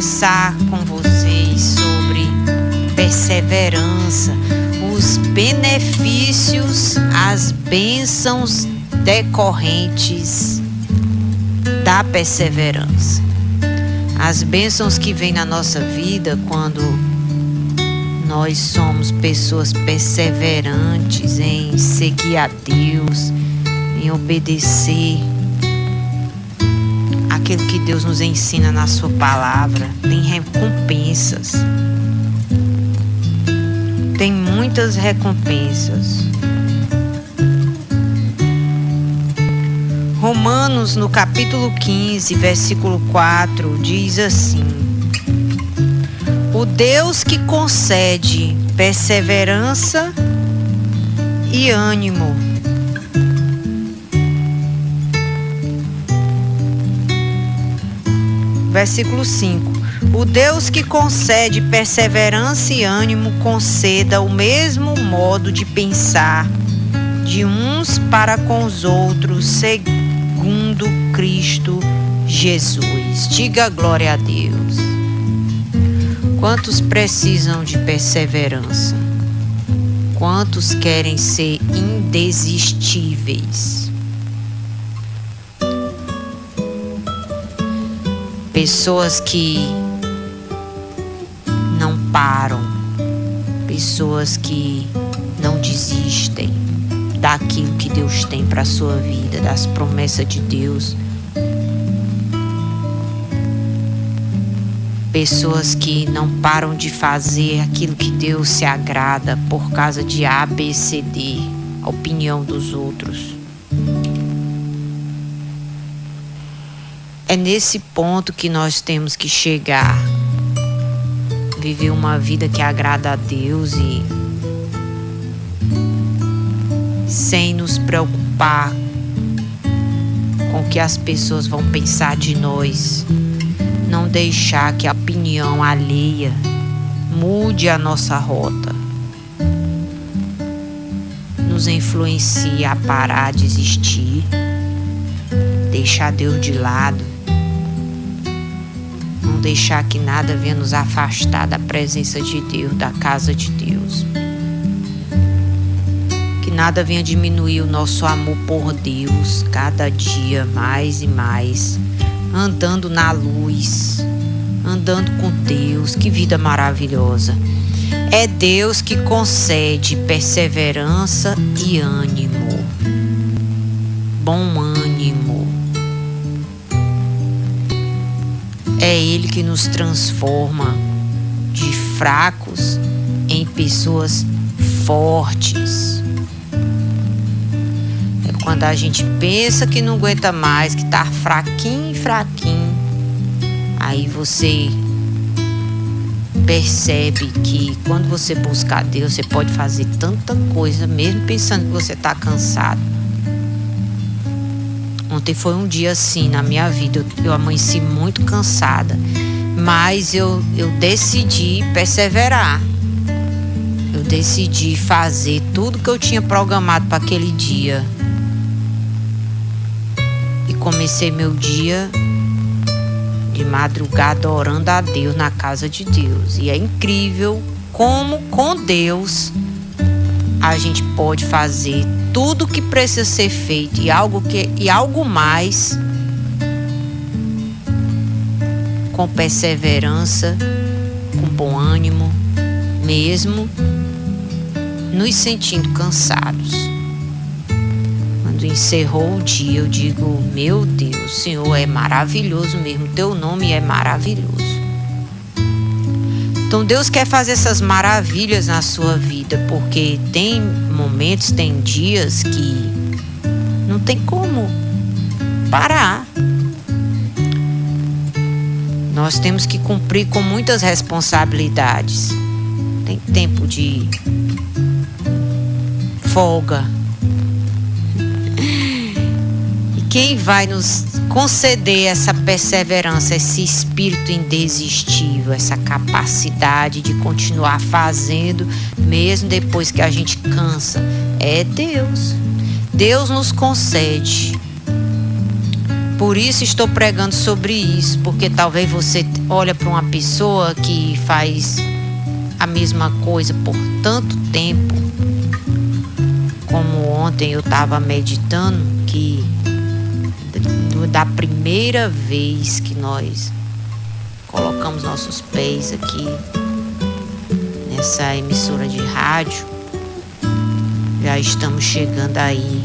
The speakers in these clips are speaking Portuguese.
conversar com vocês sobre perseverança, os benefícios, as bênçãos decorrentes da perseverança. As bênçãos que vêm na nossa vida quando nós somos pessoas perseverantes em seguir a Deus, em obedecer aquilo que Deus nos ensina na sua palavra. Tem recompensas. Tem muitas recompensas. Romanos, no capítulo 15, versículo 4, diz assim: o Deus que concede perseverança e ânimo. Versículo 5. O Deus que concede perseverança e ânimo conceda o mesmo modo de pensar de uns para com os outros, segundo Cristo Jesus. Diga glória a Deus. Quantos precisam de perseverança? Quantos querem ser indesistíveis? Pessoas que não param, pessoas que não desistem daquilo que Deus tem para a sua vida, das promessas de Deus. Pessoas que não param de fazer aquilo que Deus se agrada por causa de A, B, C, D, a opinião dos outros. É nesse ponto que nós temos que chegar, viver uma vida que agrada a Deus e sem nos preocupar com o que as pessoas vão pensar de nós. Não deixar que a opinião alheia mude a nossa rota, nos influencie a parar, a desistir, deixar Deus de lado, não deixar que nada venha nos afastar da presença de Deus, da casa de Deus. Que nada venha diminuir o nosso amor por Deus, cada dia mais e mais, andando na luz, andando com Deus. Que vida maravilhosa. É Deus que concede perseverança e ânimo, bom ânimo. É Ele que nos transforma de fracos em pessoas fortes. É quando a gente pensa que não aguenta mais, que tá fraquinho, aí você percebe que quando você busca a Deus, você pode fazer tanta coisa, mesmo pensando que você tá cansado. Ontem foi um dia assim na minha vida, eu amanheci muito cansada, mas eu decidi perseverar. Eu decidi fazer tudo que eu tinha programado para aquele dia. E comecei meu dia de madrugada orando a Deus na casa de Deus. E é incrível como com Deus a gente pode fazer tudo o que precisa ser feito e algo mais, com perseverança, com bom ânimo, mesmo nos sentindo cansados. Quando encerrou o dia, eu digo: meu Deus, Senhor, é maravilhoso mesmo, teu nome é maravilhoso. Então Deus quer fazer essas maravilhas na sua vida, porque tem momentos, tem dias que não tem como parar. Nós temos que cumprir com muitas responsabilidades. Tem tempo de folga. E quem vai nos conceder essa perseverança, esse espírito indesistível, essa capacidade de continuar fazendo mesmo depois que a gente cansa, é Deus. Deus nos concede, Por isso estou pregando sobre isso, porque talvez você olha para uma pessoa que faz a mesma coisa por tanto tempo, como ontem eu estava meditando, que da primeira vez que nós colocamos nossos pés aqui nessa emissora de rádio, já estamos chegando aí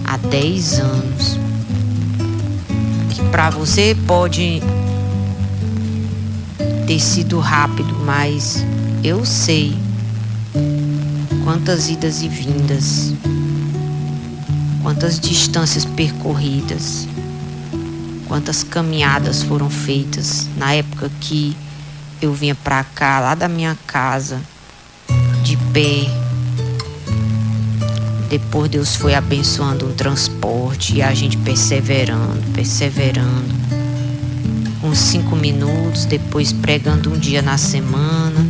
a 10 anos. Que para você pode ter sido rápido, mas eu sei quantas idas e vindas, quantas distâncias percorridas, quantas caminhadas foram feitas na época que eu vinha pra cá, lá da minha casa, de pé. Depois Deus foi abençoando o transporte e a gente perseverando. Uns 5 minutos, depois pregando um dia na semana.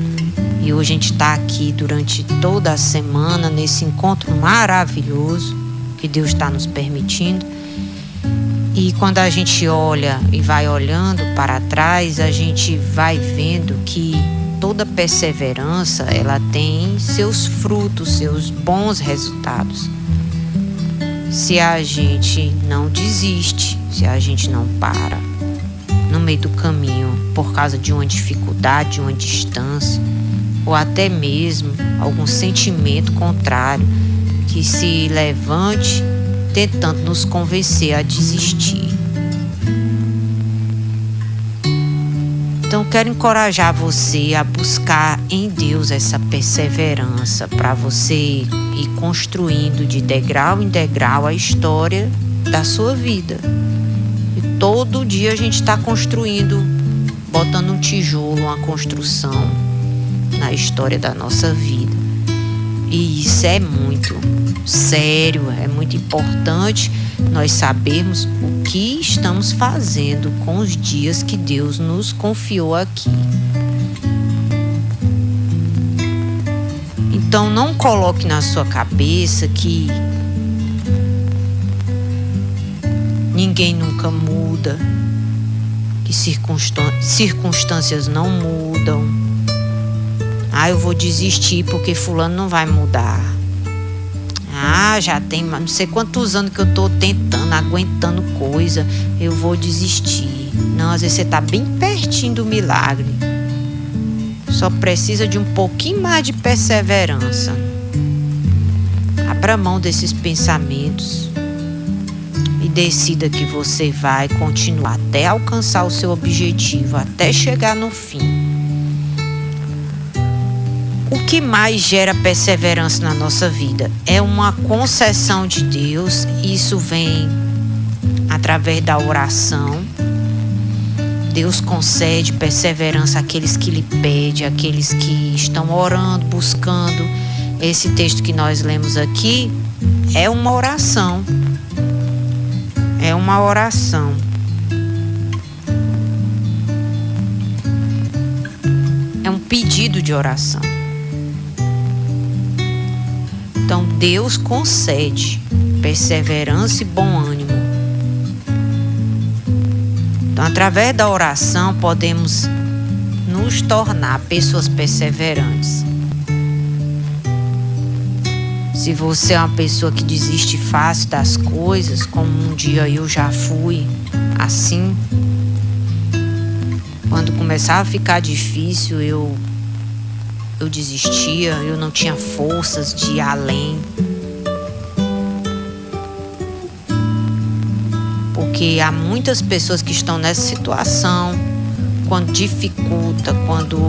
E hoje a gente está aqui durante toda a semana nesse encontro maravilhoso que Deus está nos permitindo. E quando a gente olha e vai olhando para trás, a gente vai vendo que toda perseverança, ela tem seus frutos, seus bons resultados. Se a gente não desiste, se a gente não para no meio do caminho por causa de uma dificuldade, uma distância, ou até mesmo algum sentimento contrário que se levante tentando nos convencer a desistir. Então quero encorajar você a buscar em Deus essa perseverança para você ir construindo de degrau em degrau a história da sua vida. E todo dia a gente está construindo, botando um tijolo, uma construção na história da nossa vida. E isso é muito sério, é muito importante nós sabermos o que estamos fazendo com os dias que Deus nos confiou aqui. Então não coloque na sua cabeça que ninguém nunca muda, que circunstâncias não mudam. Eu vou desistir porque fulano não vai mudar. Já tem não sei quantos anos que eu tô tentando, aguentando coisa, eu vou desistir. Não, às vezes você tá bem pertinho do milagre. Só precisa de um pouquinho mais de perseverança. Abra mão desses pensamentos e decida que você vai continuar até alcançar o seu objetivo, até chegar no fim. O que mais gera perseverança na nossa vida é uma concessão de Deus. Isso vem através da oração. Deus concede perseverança àqueles que lhe pedem, àqueles que estão orando, buscando. Esse texto que nós lemos aqui é uma oração. É uma oração. É um pedido de oração. Então Deus concede perseverança e bom ânimo. Então, através da oração, podemos nos tornar pessoas perseverantes. Se você é uma pessoa que desiste fácil das coisas, como um dia eu já fui assim, quando começava a ficar difícil, eu desistia, eu não tinha forças de ir além. Porque há muitas pessoas que estão nessa situação, quando dificulta, quando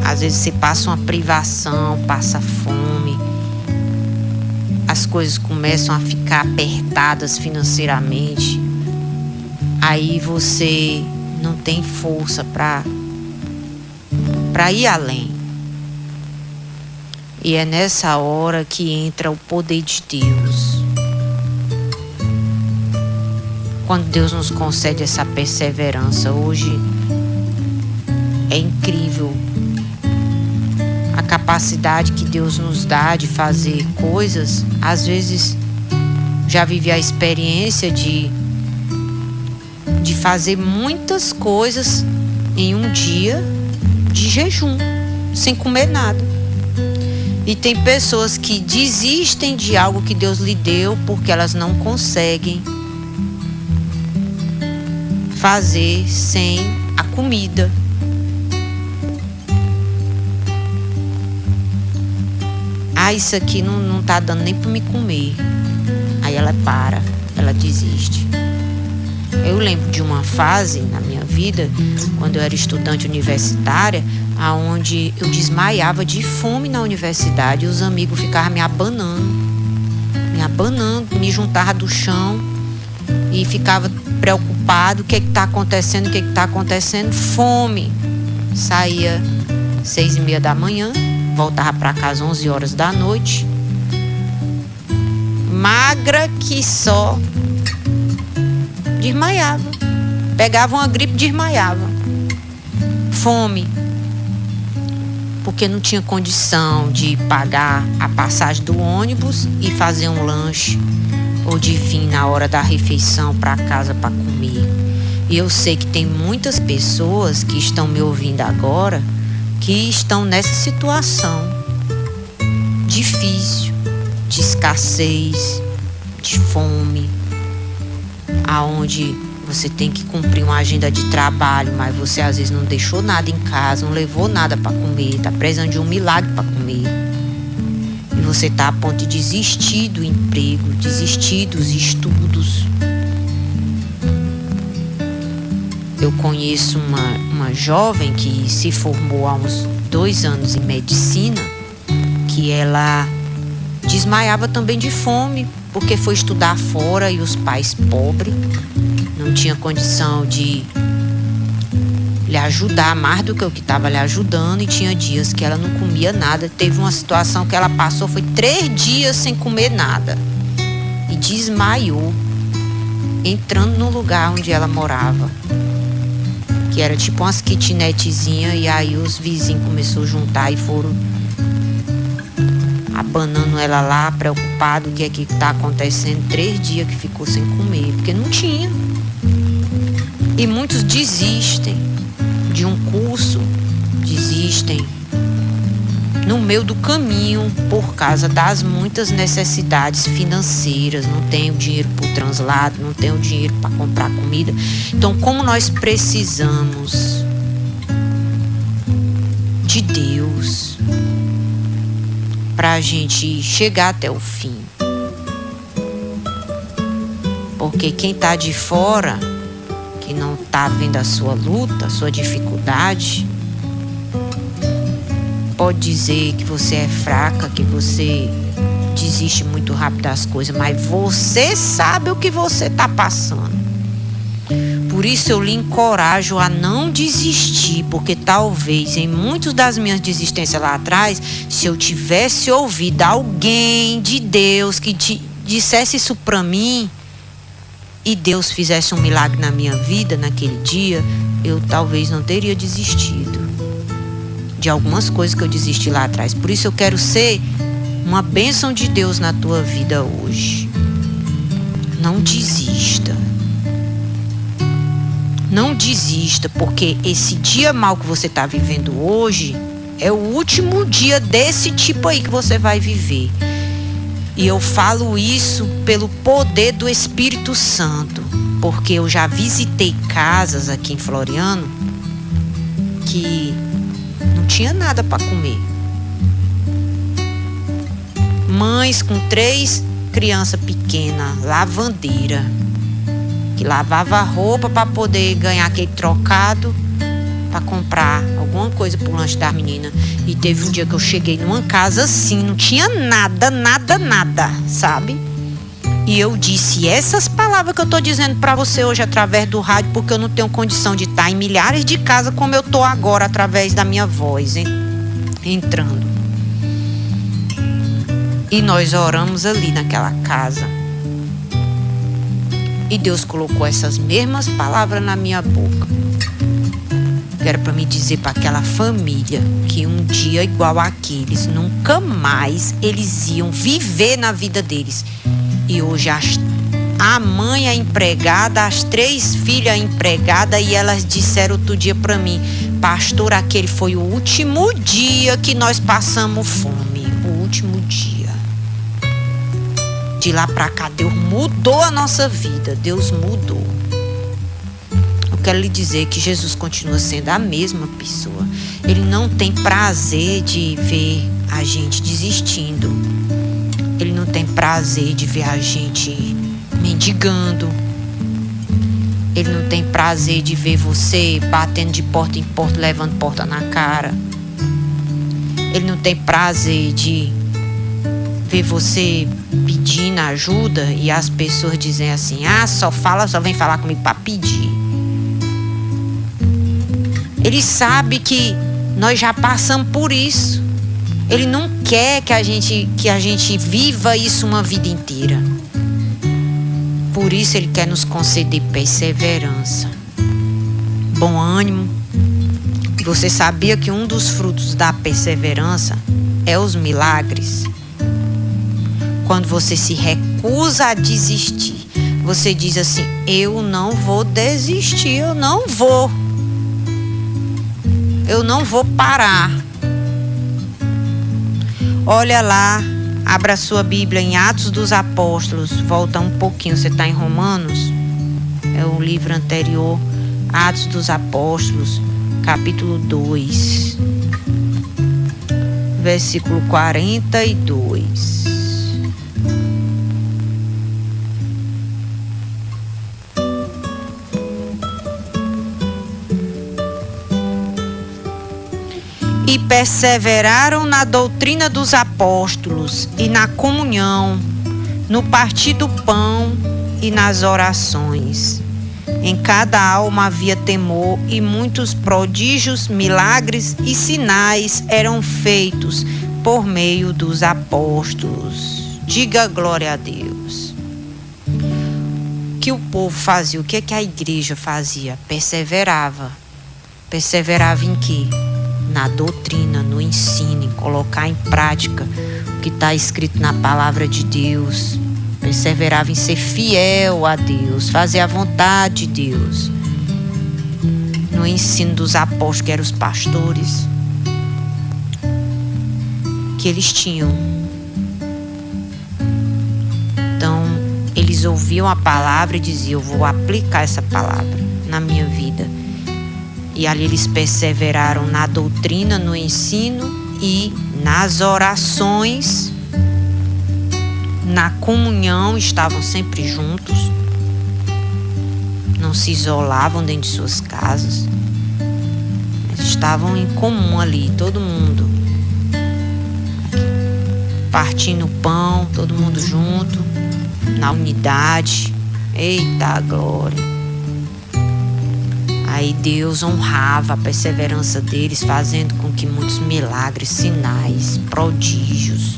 às vezes você passa uma privação, passa fome, as coisas começam a ficar apertadas financeiramente, aí você não tem força para ir além. E é nessa hora que entra o poder de Deus. Quando Deus nos concede essa perseverança, hoje é incrível a capacidade que Deus nos dá de fazer coisas. Às vezes já vivi a experiência de de fazer muitas coisas em um dia de jejum, sem comer nada. E tem pessoas que desistem de algo que Deus lhe deu porque elas não conseguem fazer sem a comida. Isso aqui não tá dando nem para me comer. Aí ela desiste. Eu lembro de uma fase na minha vida, quando eu era estudante universitária, aonde eu desmaiava de fome na universidade e os amigos ficavam me abanando, me juntava do chão e ficava preocupado, o que tá acontecendo, fome. Saía 6:30 da manhã, voltava para casa 11 horas da noite, magra que só, desmaiava, pegava uma gripe, desmaiava, fome, porque não tinha condição de pagar a passagem do ônibus e fazer um lanche, ou de vir na hora da refeição para casa para comer. E eu sei que tem muitas pessoas que estão me ouvindo agora que estão nessa situação difícil, de escassez, de fome, aonde você tem que cumprir uma agenda de trabalho, mas você às vezes não deixou nada em casa, não levou nada para comer, está precisando de um milagre para comer. E você está a ponto de desistir do emprego, desistir dos estudos. Eu conheço uma jovem que se formou há uns 2 anos em medicina, que ela desmaiava também de fome, porque foi estudar fora e os pais pobres não tinham condição de lhe ajudar mais do que o que estava lhe ajudando, e tinha dias que ela não comia nada. Teve uma situação que ela passou, foi 3 dias sem comer nada e desmaiou, entrando no lugar onde ela morava, que era tipo umas kitnetzinhas, e aí os vizinhos começaram a juntar e foram abanando ela lá, preocupado, o que é que está acontecendo. 3 dias que ficou sem comer, porque não tinha. E muitos desistem de um curso, desistem no meio do caminho por causa das muitas necessidades financeiras. Não tem o dinheiro para o translado, não tem o dinheiro para comprar comida. Então, como nós precisamos de Deus para a gente chegar até o fim, porque quem está de fora, que não está vendo a sua luta, a sua dificuldade, pode dizer que você é fraca, que você desiste muito rápido das coisas, mas você sabe o que você está passando. Por isso eu lhe encorajo a não desistir, porque talvez em muitas das minhas desistências lá atrás, se eu tivesse ouvido alguém de Deus que dissesse isso para mim, e Deus fizesse um milagre na minha vida naquele dia, eu talvez não teria desistido de algumas coisas que eu desisti lá atrás. Por isso eu quero ser uma bênção de Deus na tua vida hoje. Não desista. Não desista, porque esse dia mal que você está vivendo hoje é o último dia desse tipo aí que você vai viver. E eu falo isso pelo poder do Espírito Santo, porque eu já visitei casas aqui em Floriano que não tinha nada para comer. Mães com 3 crianças pequenas, lavandeira, que lavava roupa para poder ganhar aquele trocado para comprar alguma coisa pro lanche das meninas. E teve um dia que eu cheguei numa casa assim, não tinha nada, sabe? E eu disse essas palavras que eu tô dizendo para você hoje através do rádio, porque eu não tenho condição de estar em milhares de casas como eu tô agora através da minha voz, entrando. E nós oramos ali naquela casa. E Deus colocou essas mesmas palavras na minha boca. Que era para me dizer para aquela família que um dia igual àqueles, nunca mais eles iam viver na vida deles. E hoje a mãe, a empregada, as 3 filhas empregadas, e elas disseram outro dia para mim: pastor, aquele foi o último dia que nós passamos fome. O último dia. De lá para cá, Deus mudou a nossa vida. Deus mudou. Eu quero lhe dizer que Jesus continua sendo a mesma pessoa. Ele não tem prazer de ver a gente desistindo. Ele não tem prazer de ver a gente mendigando. Ele não tem prazer de ver você batendo de porta em porta, levando porta na cara. Ele não tem prazer de ver você pedindo ajuda e as pessoas dizem assim: só vem falar comigo para pedir. Ele sabe que nós já passamos por isso. Ele não quer que a gente viva isso uma vida inteira. Por isso ele quer nos conceder perseverança, bom ânimo. Você sabia que um dos frutos da perseverança é os milagres? Quando você se recusa a desistir, você diz assim: eu não vou desistir, eu não vou parar. Olha lá, abra sua Bíblia em Atos dos Apóstolos, volta um pouquinho, você está em Romanos, é o livro anterior, Atos dos Apóstolos, capítulo 2, versículo 42. E perseveraram na doutrina dos apóstolos e na comunhão, no partir do pão e nas orações. Em cada alma havia temor, e muitos prodígios, milagres e sinais eram feitos por meio dos apóstolos. Diga glória a Deus. O que o povo fazia? O que a igreja fazia? Perseverava. Perseverava em quê? Na doutrina, no ensino, em colocar em prática o que está escrito na palavra de Deus. Perseverava em ser fiel a Deus, fazer a vontade de Deus. No ensino dos apóstolos, que eram os pastores, que eles tinham. Então, eles ouviam a palavra e diziam: eu vou aplicar essa palavra na minha vida. E ali eles perseveraram na doutrina, no ensino e nas orações, na comunhão, estavam sempre juntos, não se isolavam dentro de suas casas, eles estavam em comum ali, todo mundo, partindo o pão, todo mundo junto, na unidade. Eita glória! Aí Deus honrava a perseverança deles, fazendo com que muitos milagres, sinais, prodígios,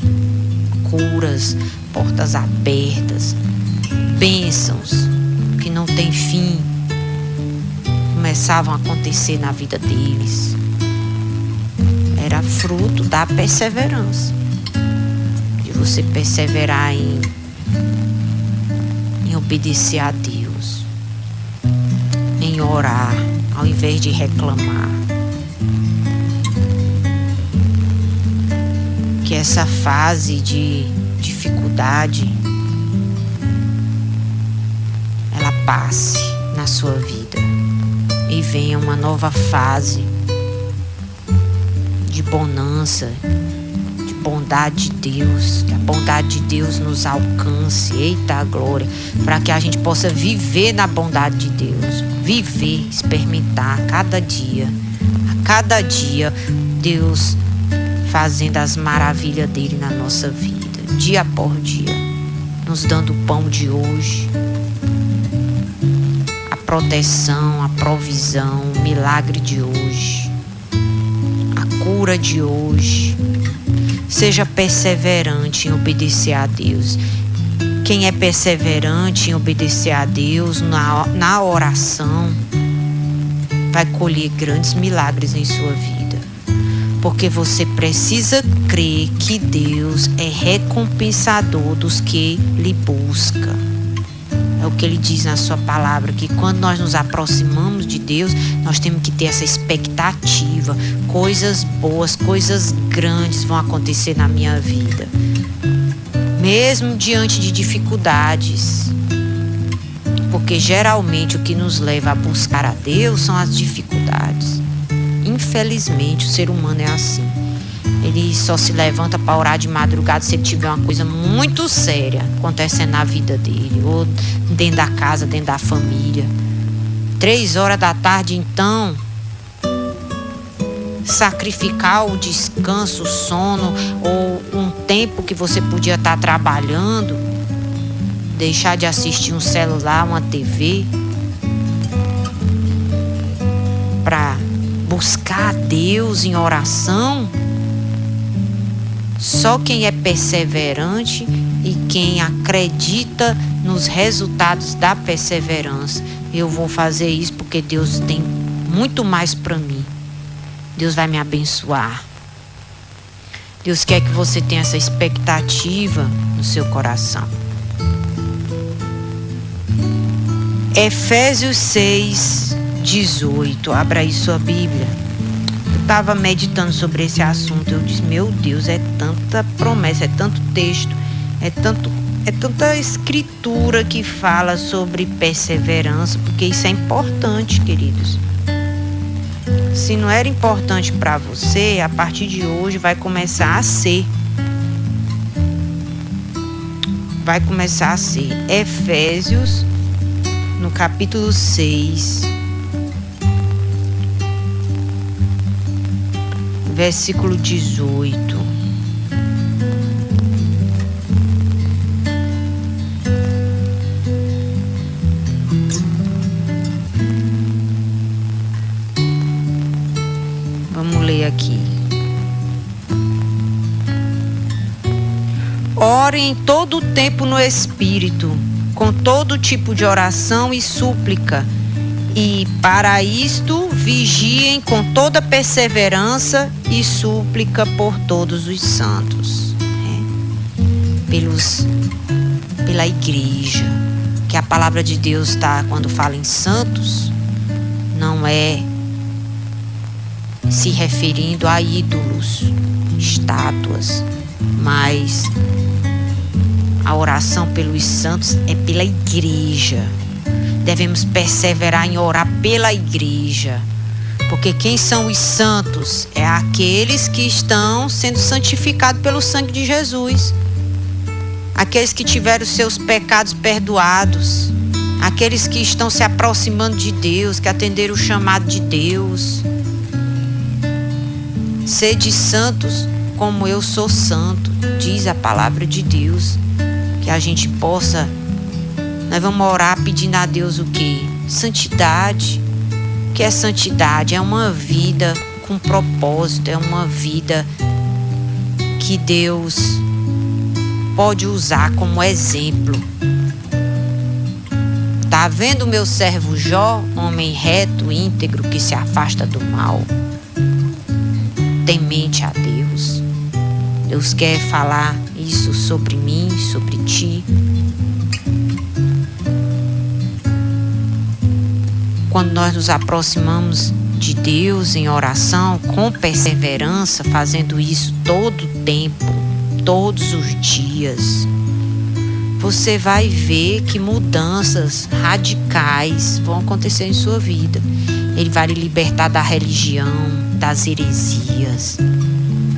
curas, portas abertas, bênçãos que não tem fim, começavam a acontecer na vida deles. Era fruto da perseverança, de você perseverar em obedecer a Deus, em orar, ao invés de reclamar. Que essa fase de dificuldade, ela passe na sua vida e venha uma nova fase de bonança, de bondade de Deus, que a bondade de Deus nos alcance, eita glória, para que a gente possa viver na bondade de Deus, viver, experimentar a cada dia, Deus fazendo as maravilhas dele na nossa vida, dia por dia, nos dando o pão de hoje, a proteção, a provisão, o milagre de hoje, a cura de hoje. Seja perseverante em obedecer a Deus. Quem é perseverante em obedecer a Deus na oração vai colher grandes milagres em sua vida. Porque você precisa crer que Deus é recompensador dos que lhe buscam. Porque Ele diz na sua palavra que quando nós nos aproximamos de Deus, nós temos que ter essa expectativa. Coisas boas, coisas grandes vão acontecer na minha vida. Mesmo diante de dificuldades. Porque geralmente o que nos leva a buscar a Deus são as dificuldades. Infelizmente o ser humano é assim. Ele só se levanta para orar de madrugada se ele tiver uma coisa muito séria acontecendo na vida dele, ou dentro da casa, dentro da família. 3 horas da tarde, então, sacrificar o descanso, o sono, ou um tempo que você podia estar trabalhando, deixar de assistir um celular, uma TV, para buscar a Deus em oração. Só quem é perseverante e quem acredita nos resultados da perseverança. Eu vou fazer isso porque Deus tem muito mais para mim. Deus vai me abençoar. Deus quer que você tenha essa expectativa no seu coração. Efésios 6:18. Abra aí sua Bíblia. Eu estava meditando sobre esse assunto. Eu disse, meu Deus, é tanta promessa, é tanto texto, é tanta escritura que fala sobre perseverança, porque isso é importante, queridos. Se não era importante para você, a partir de hoje vai começar a ser. Vai começar a ser. Efésios, no capítulo 6, versículo 18. Vamos ler aqui. Orem em todo o tempo no Espírito, com todo tipo de oração e súplica, e para isto vigiem com toda perseverança e súplica por todos os santos, pela igreja, que a palavra de Deus está, quando fala em santos, não é se referindo a ídolos, estátuas, mas a oração pelos santos é pela igreja. Devemos perseverar em orar pela igreja, porque quem são os santos? É aqueles que estão sendo santificados pelo sangue de Jesus, aqueles que tiveram seus pecados perdoados, aqueles que estão se aproximando de Deus, que atenderam o chamado de Deus. Sede santos como eu sou santo, diz a palavra de Deus. Que a gente possa, nós vamos orar pedindo a Deus o quê? Santidade. O que é santidade? É uma vida com propósito, é uma vida que Deus pode usar como exemplo. Tá vendo o meu servo Jó, homem reto, íntegro, que se afasta do mal, temente a Deus. Deus quer falar isso sobre mim, sobre ti. Quando nós nos aproximamos de Deus em oração, com perseverança, fazendo isso todo o tempo, todos os dias, você vai ver que mudanças radicais vão acontecer em sua vida. Ele vai lhe libertar da religião, das heresias,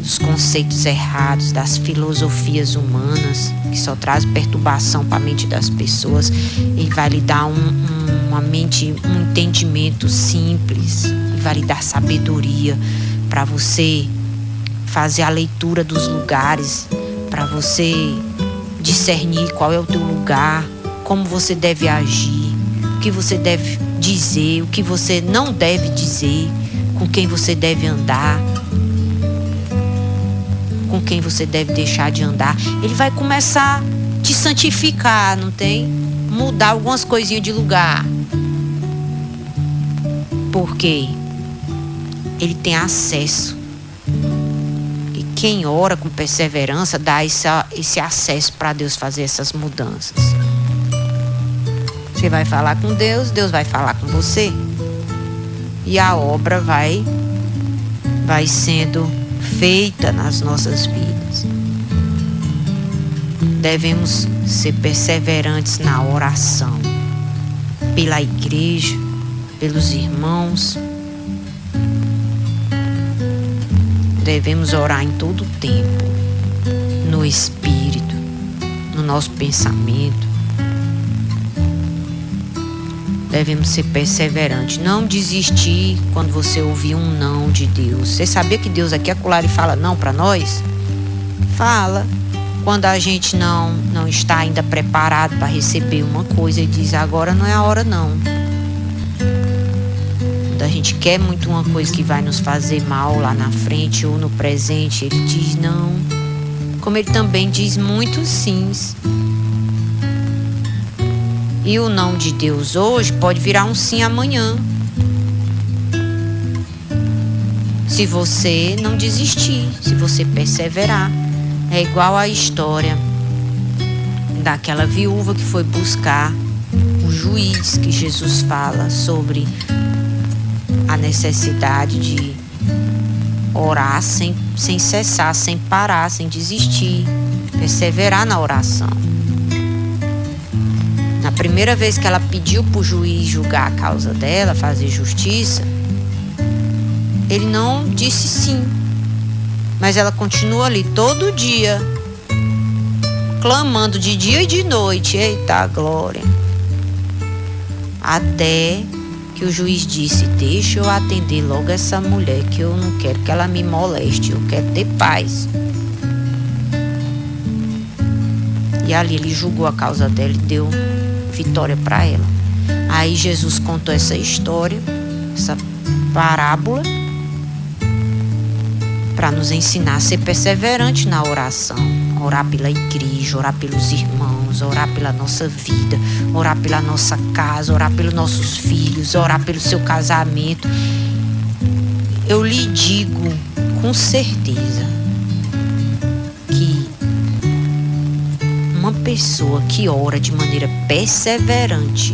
dos conceitos errados, das filosofias humanas que só trazem perturbação para a mente das pessoas. Ele vai lhe dar uma mente, um entendimento simples. Ele vai lhe dar sabedoria para você fazer a leitura dos lugares, para você discernir qual é o teu lugar, como você deve agir, o que você deve dizer, o que você não deve dizer, com quem você deve andar, com quem você deve deixar de andar. Ele vai começar a te santificar, não tem? Mudar algumas coisinhas de lugar. Porque ele tem acesso. E quem ora com perseverança dá esse acesso para Deus fazer essas mudanças. Você vai falar com Deus, Deus vai falar com você. E a obra vai sendo feita nas nossas vidas. Devemos ser perseverantes na oração, pela igreja, pelos irmãos. Devemos orar em todo o tempo, no espírito, no nosso pensamento. Devemos ser perseverantes, não desistir quando você ouvir um não de Deus. Você sabia que Deus aqui acolá e fala não para nós? Fala. Quando a gente não está ainda preparado para receber uma coisa, Ele diz, agora não é a hora não. Quando a gente quer muito uma coisa que vai nos fazer mal lá na frente ou no presente, Ele diz não. Como Ele também diz muitos sims. E o não de Deus hoje pode virar um sim amanhã. Se você não desistir, se você perseverar. É igual a história daquela viúva que foi buscar o juiz, que Jesus fala sobre a necessidade de orar sem cessar, sem parar, sem desistir, perseverar na oração. Na primeira vez que ela pediu para o juiz julgar a causa dela, fazer justiça, ele não disse sim. Mas ela continua ali todo dia, clamando de dia e de noite. Eita glória! Até que o juiz disse, deixa eu atender logo essa mulher, que eu não quero que ela me moleste, eu quero ter paz. E ali ele julgou a causa dela e deu vitória para ela. Aí Jesus contou essa história, essa parábola, para nos ensinar a ser perseverante na oração. Orar pela igreja, orar pelos irmãos, orar pela nossa vida, orar pela nossa casa, orar pelos nossos filhos, orar pelo seu casamento. Eu lhe digo com certeza que uma pessoa que ora de maneira perseverante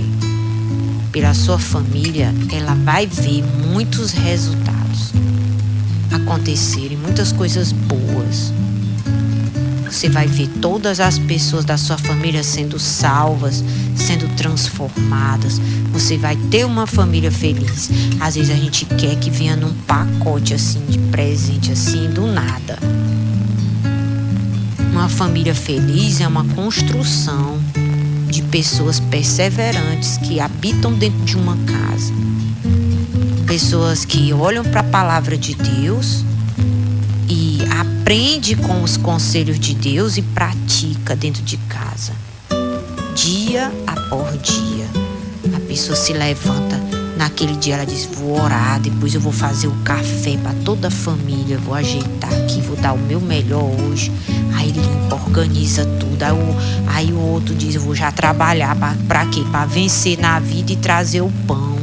pela sua família, ela vai ver muitos resultados acontecerem, muitas coisas boas. Você vai ver todas as pessoas da sua família sendo salvas, sendo transformadas. Você vai ter uma família feliz. Às vezes a gente quer que venha num pacote assim, de presente assim, do nada. Uma família feliz é uma construção de pessoas perseverantes que habitam dentro de uma casa. Pessoas que olham para a palavra de Deus e aprendem com os conselhos de Deus e pratica dentro de casa. Dia após dia. A pessoa se levanta, naquele dia ela diz, vou orar, depois eu vou fazer o café para toda a família, vou ajeitar aqui, vou dar o meu melhor hoje. Aí limpa, organiza tudo. Aí o outro diz, eu vou já trabalhar para quê? Para vencer na vida e trazer o pão.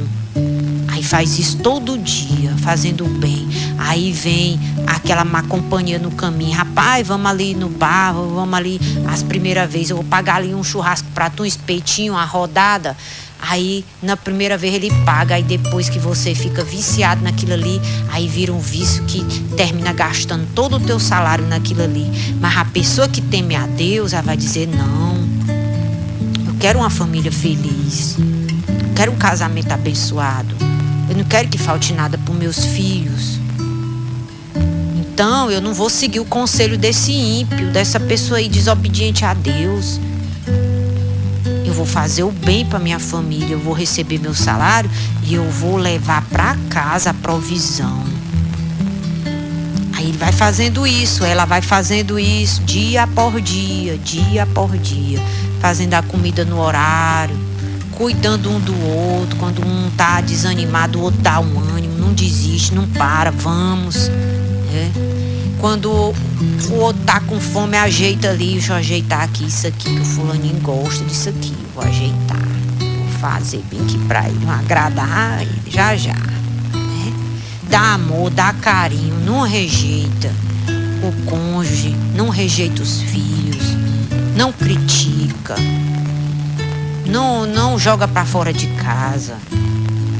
Aí faz isso todo dia, fazendo o bem. Aí vem aquela má companhia no caminho. Rapaz, vamos ali no bar, vamos ali. As primeiras vezes eu vou pagar ali um churrasco pra tu, um espetinho, uma rodada. Aí na primeira vez ele paga. Aí depois que você fica viciado naquilo ali, aí vira um vício que termina gastando todo o teu salário naquilo ali. Mas a pessoa que teme a Deus, ela vai dizer, não, eu quero uma família feliz, eu quero um casamento abençoado. Eu não quero que falte nada para os meus filhos. Então, eu não vou seguir o conselho desse ímpio, dessa pessoa aí desobediente a Deus. Eu vou fazer o bem para minha família, eu vou receber meu salário e eu vou levar para casa a provisão. Aí ele vai fazendo isso, ela vai fazendo isso, dia por dia, fazendo a comida no horário, cuidando um do outro. Quando um tá desanimado, o outro dá um ânimo, não desiste, não para, vamos, né? Quando o outro tá com fome, ajeita ali, deixa eu ajeitar aqui isso aqui, que o fulaninho gosta disso aqui, vou ajeitar, vou fazer bem aqui pra ele, agradar ele, já, né? Dá amor, dá carinho, não rejeita o cônjuge, não rejeita os filhos, não critica. Não joga para fora de casa.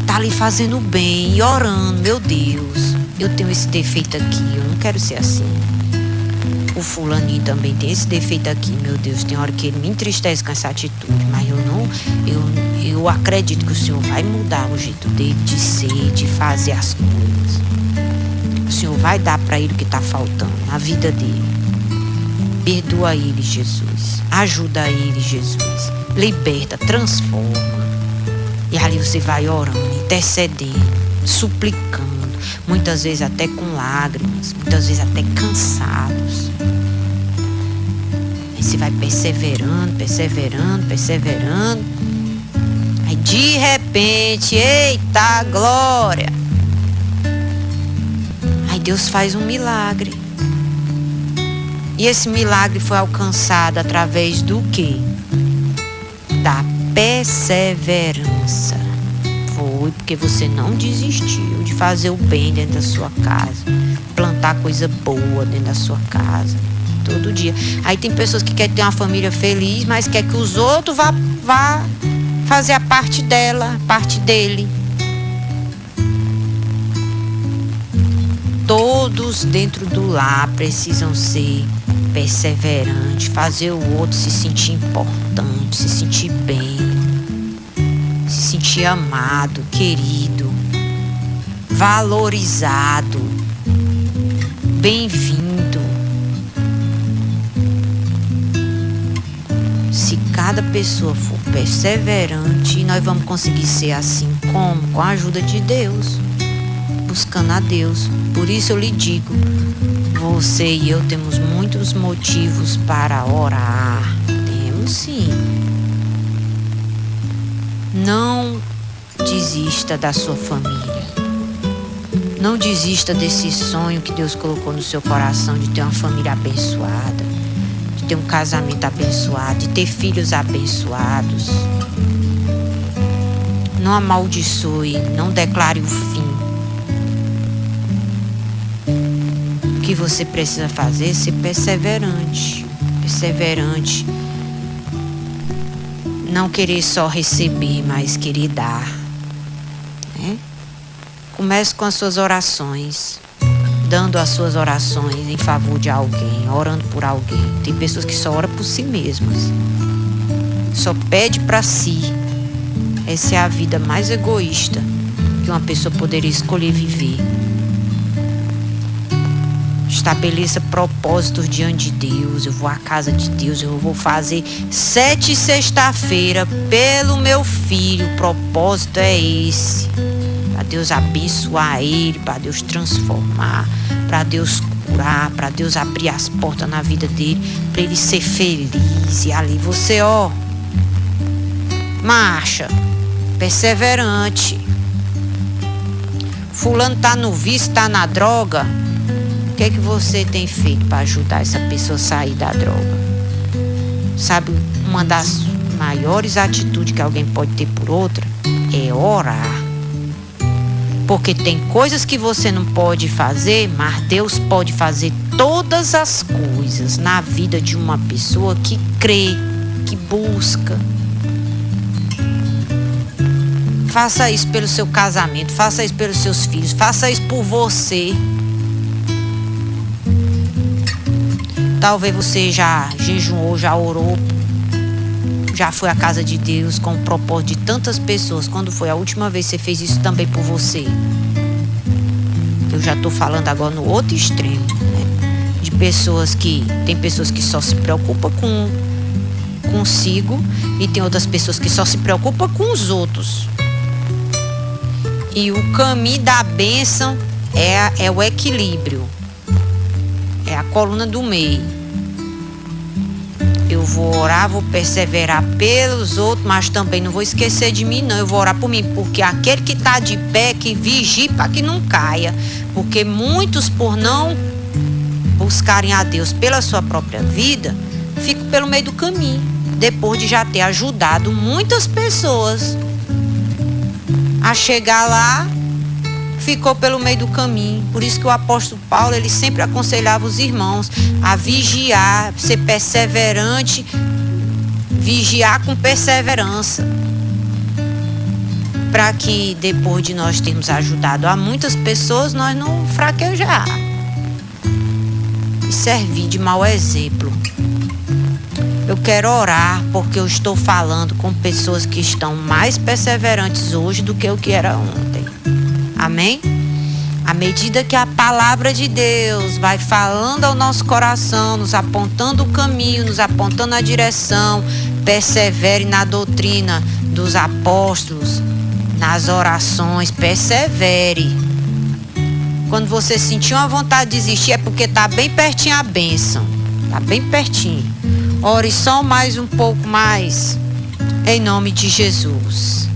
Tá ali fazendo bem e orando. Meu Deus, eu tenho esse defeito aqui, eu não quero ser assim. O fulaninho também tem esse defeito aqui, meu Deus, tem hora que ele me entristece com essa atitude, mas eu acredito que o Senhor vai mudar o jeito dele de ser, de fazer as coisas. O Senhor vai dar para ele o que está faltando na vida dele. Perdoa ele, Jesus. Ajuda ele, Jesus. Liberta, transforma. E ali você vai orando, intercedendo, suplicando. Muitas vezes até com lágrimas, muitas vezes até cansados. Aí você vai perseverando. Aí de repente, eita glória! Aí Deus faz um milagre. E esse milagre foi alcançado através do quê? Da perseverança. Foi porque você não desistiu de fazer o bem dentro da sua casa, plantar coisa boa dentro da sua casa, todo dia. Aí tem pessoas que querem ter uma família feliz, mas quer que os outros vá fazer a parte dela, a parte dele. Todos dentro do lar precisam ser perseverantes, fazer o outro se sentir importante, se sentir bem, se sentir amado, querido, valorizado, bem-vindo. Se cada pessoa for perseverante, nós vamos conseguir ser assim. Como? Com a ajuda de Deus, buscando a Deus. Por isso eu lhe digo, você e eu temos muitos motivos para orar. Temos sim. Não desista da sua família. Não desista desse sonho que Deus colocou no seu coração de ter uma família abençoada, de ter um casamento abençoado, de ter filhos abençoados. Não amaldiçoe, não declare o fim. O que você precisa fazer é ser perseverante. Perseverante. Não querer só receber, mas querer dar. Né? Comece com as suas orações, dando as suas orações em favor de alguém, orando por alguém. Tem pessoas que só oram por si mesmas, só pede para si. Essa é a vida mais egoísta que uma pessoa poderia escolher viver. Estabeleça propósitos diante de Deus. Eu vou à casa de Deus, eu vou fazer 7 sexta-feira pelo meu filho. O propósito é esse. Para Deus abençoar ele, para Deus transformar, para Deus curar, para Deus abrir as portas na vida dele, para ele ser feliz. E ali você, marcha, perseverante. Fulano tá no vício, tá na droga. O que é que você tem feito para ajudar essa pessoa a sair da droga? Sabe, uma das maiores atitudes que alguém pode ter por outra é orar. Porque tem coisas que você não pode fazer, mas Deus pode fazer todas as coisas na vida de uma pessoa que crê, que busca. Faça isso pelo seu casamento, faça isso pelos seus filhos, faça isso por você. Talvez você já jejuou, já orou, já foi à casa de Deus com o propósito de tantas pessoas. Quando foi a última vez que você fez isso também por você? Eu já estou falando agora no outro extremo, né? De pessoas que... Tem pessoas que só se preocupam consigo e tem outras pessoas que só se preocupam com os outros. E o caminho da bênção é o equilíbrio. É a coluna do meio. Eu vou orar, vou perseverar pelos outros, mas também não vou esquecer de mim, não. Eu vou orar por mim, porque aquele que está de pé, que vigie para que não caia. Porque muitos, por não buscarem a Deus pela sua própria vida, ficam pelo meio do caminho, depois de já ter ajudado muitas pessoas a chegar lá. Ficou pelo meio do caminho. Por isso que o apóstolo Paulo, ele sempre aconselhava os irmãos a vigiar, ser perseverante, vigiar com perseverança, para que depois de nós termos ajudado a muitas pessoas, nós não fraquejar e servir de mau exemplo. Eu quero orar porque eu estou falando com pessoas que estão mais perseverantes hoje do que o que era ontem. Amém? À medida que a palavra de Deus vai falando ao nosso coração, nos apontando o caminho, nos apontando a direção, persevere na doutrina dos apóstolos, nas orações, persevere. Quando você sentir uma vontade de desistir, é porque está bem pertinho a bênção. Está bem pertinho. Ore só mais um pouco mais, em nome de Jesus.